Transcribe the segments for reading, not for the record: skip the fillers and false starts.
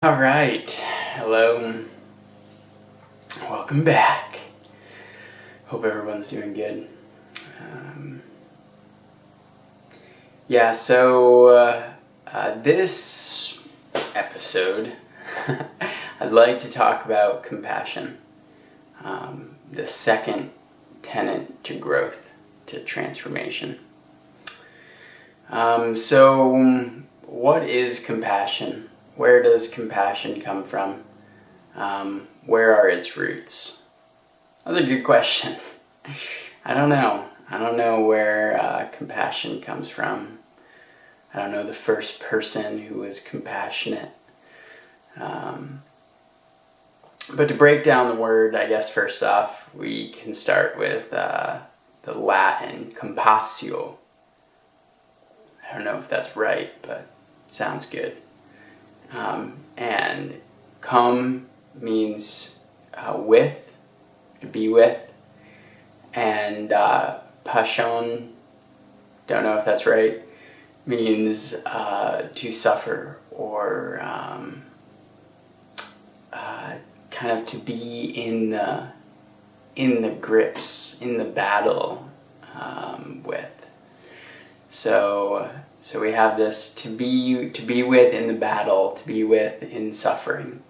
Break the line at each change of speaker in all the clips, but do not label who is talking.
All right, hello, welcome back. Hope everyone's doing good. This episode, I'd like to talk about compassion, the second tenet to growth, to transformation. What is compassion? Where does compassion come from? Where are its roots? That's a good question. I don't know. I don't know where compassion comes from. I don't know the first person who was compassionate. But to break down the word, I guess first off, we can start with the Latin compassio. I don't know if that's right, but it sounds good. And cum means with, to be with, and passion, don't know if that's right, means to suffer or kind of to be in the grips, in the battle with. So we have this to be with in the battle, to be with in suffering.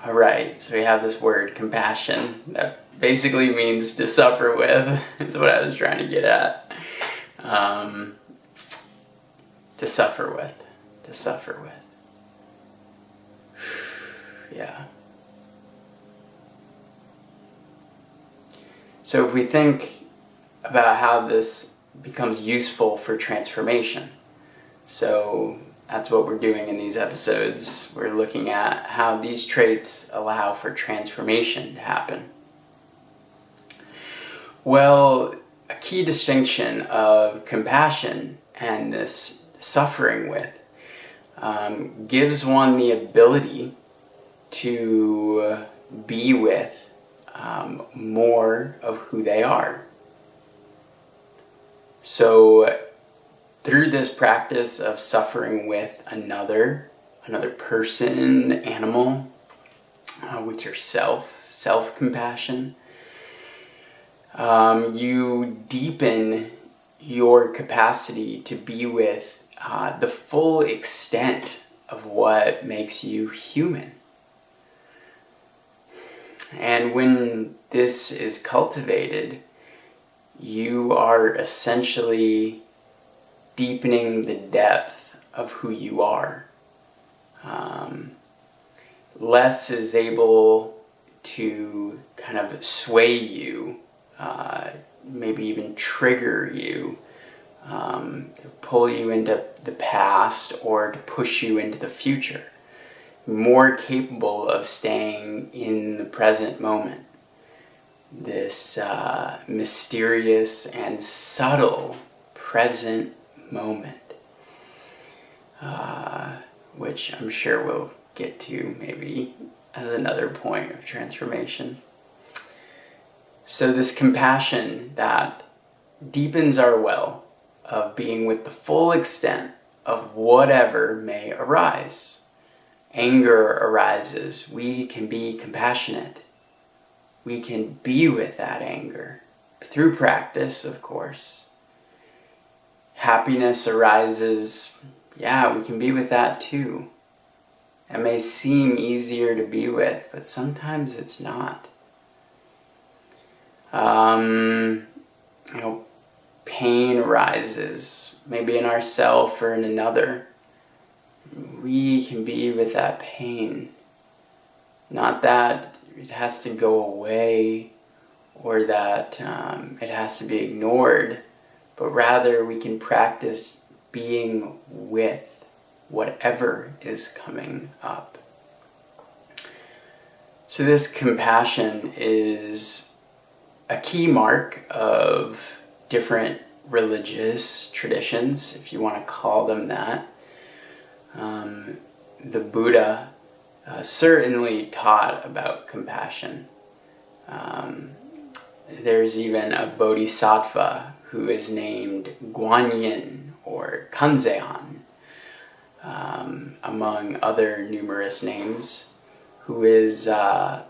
Alright, so we have this word, compassion, that basically means to suffer with, is what I was trying to get at. To suffer with. Yeah. So if we think about how this becomes useful for transformation. So that's what we're doing in these episodes. We're looking at how these traits allow for transformation to happen. Well, a key distinction of compassion and this suffering with gives one the ability to be with more of who they are. So through this practice of suffering with another person, animal, with yourself, self-compassion, you deepen your capacity to be with the full extent of what makes you human. And when this is cultivated, you are essentially deepening the depth of who you are. Less is able to kind of sway you, maybe even trigger you, to pull you into the past or to push you into the future. More capable of staying in the present moment. This mysterious and subtle present moment, which I'm sure we'll get to maybe as another point of transformation. So this compassion that deepens our well of being with the full extent of whatever may arise. Anger arises, we can be compassionate. We can be with that anger, through practice, of course. Happiness arises, yeah, we can be with that too. It may seem easier to be with, but sometimes it's not. Pain arises, maybe in ourself or in another. We can be with that pain. Not that it has to go away or that it has to be ignored, but rather we can practice being with whatever is coming up. So this compassion is a key mark of different religious traditions, if you want to call them that. The Buddha certainly taught about compassion. There's even a bodhisattva who is named Guanyin or Kanzeon. among other numerous names, who is the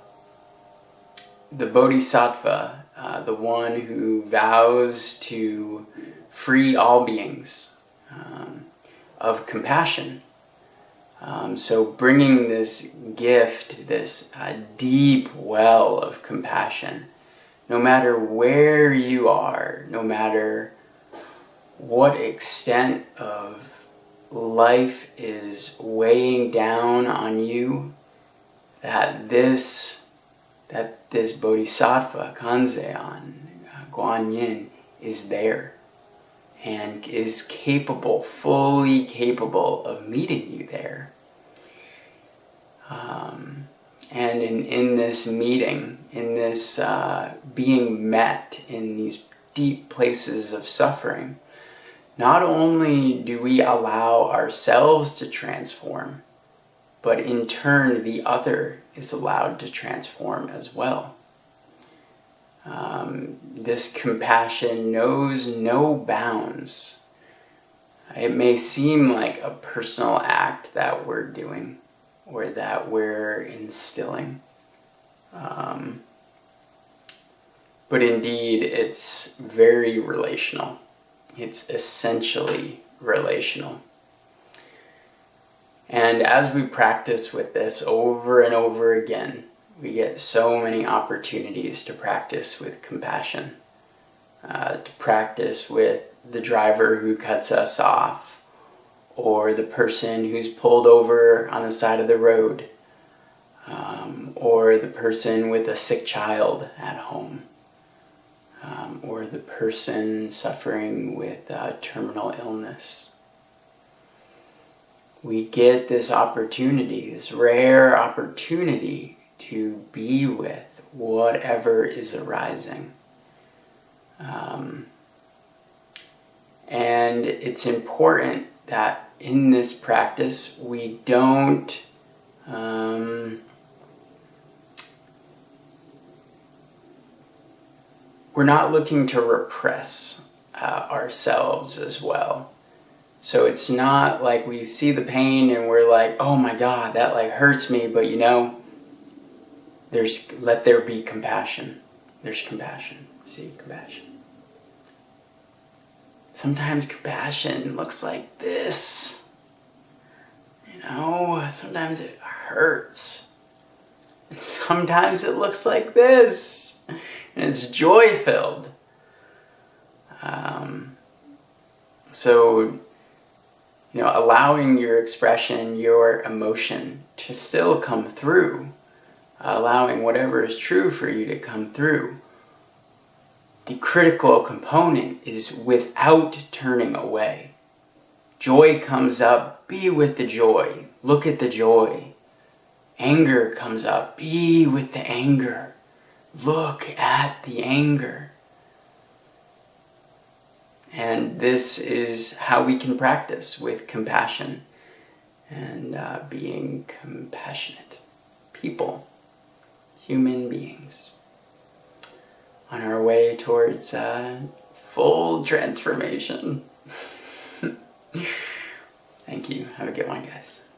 Bodhisattva, the one who vows to free all beings of compassion. So bringing this gift, this deep well of compassion, no matter where you are, no matter what extent of life is weighing down on you, that this Bodhisattva, Kanzeon, Guanyin, is there and is capable, fully capable of meeting you there. And in this meeting, in this being met in these deep places of suffering, not only do we allow ourselves to transform, but in turn the other is allowed to transform as well. This compassion knows no bounds. It may seem like a personal act that we're doing or that we're instilling. But indeed, it's very relational. It's essentially relational. And as we practice with this over and over again, we get so many opportunities to practice with compassion, to practice with the driver who cuts us off, or the person who's pulled over on the side of the road, or the person with a sick child at home, or the person suffering with terminal illness. We get this opportunity, this rare opportunity, to be with whatever is arising. And it's important that in this practice we don't we're not looking to repress ourselves as well. So it's not like we see the pain and we're like, oh my God, that like hurts me, but let there be compassion. There's compassion. See, compassion. Sometimes compassion looks like this. Sometimes it hurts. Sometimes it looks like this. And it's joy-filled. So, allowing your expression, your emotion to still come through, allowing whatever is true for you to come through. The critical component is without turning away. Joy comes up, be with the joy, look at the joy. Anger comes up, be with the anger, look at the anger. And this is how we can practice with compassion and being compassionate people, human beings, on our way towards full transformation. Thank you. Have a good one, guys.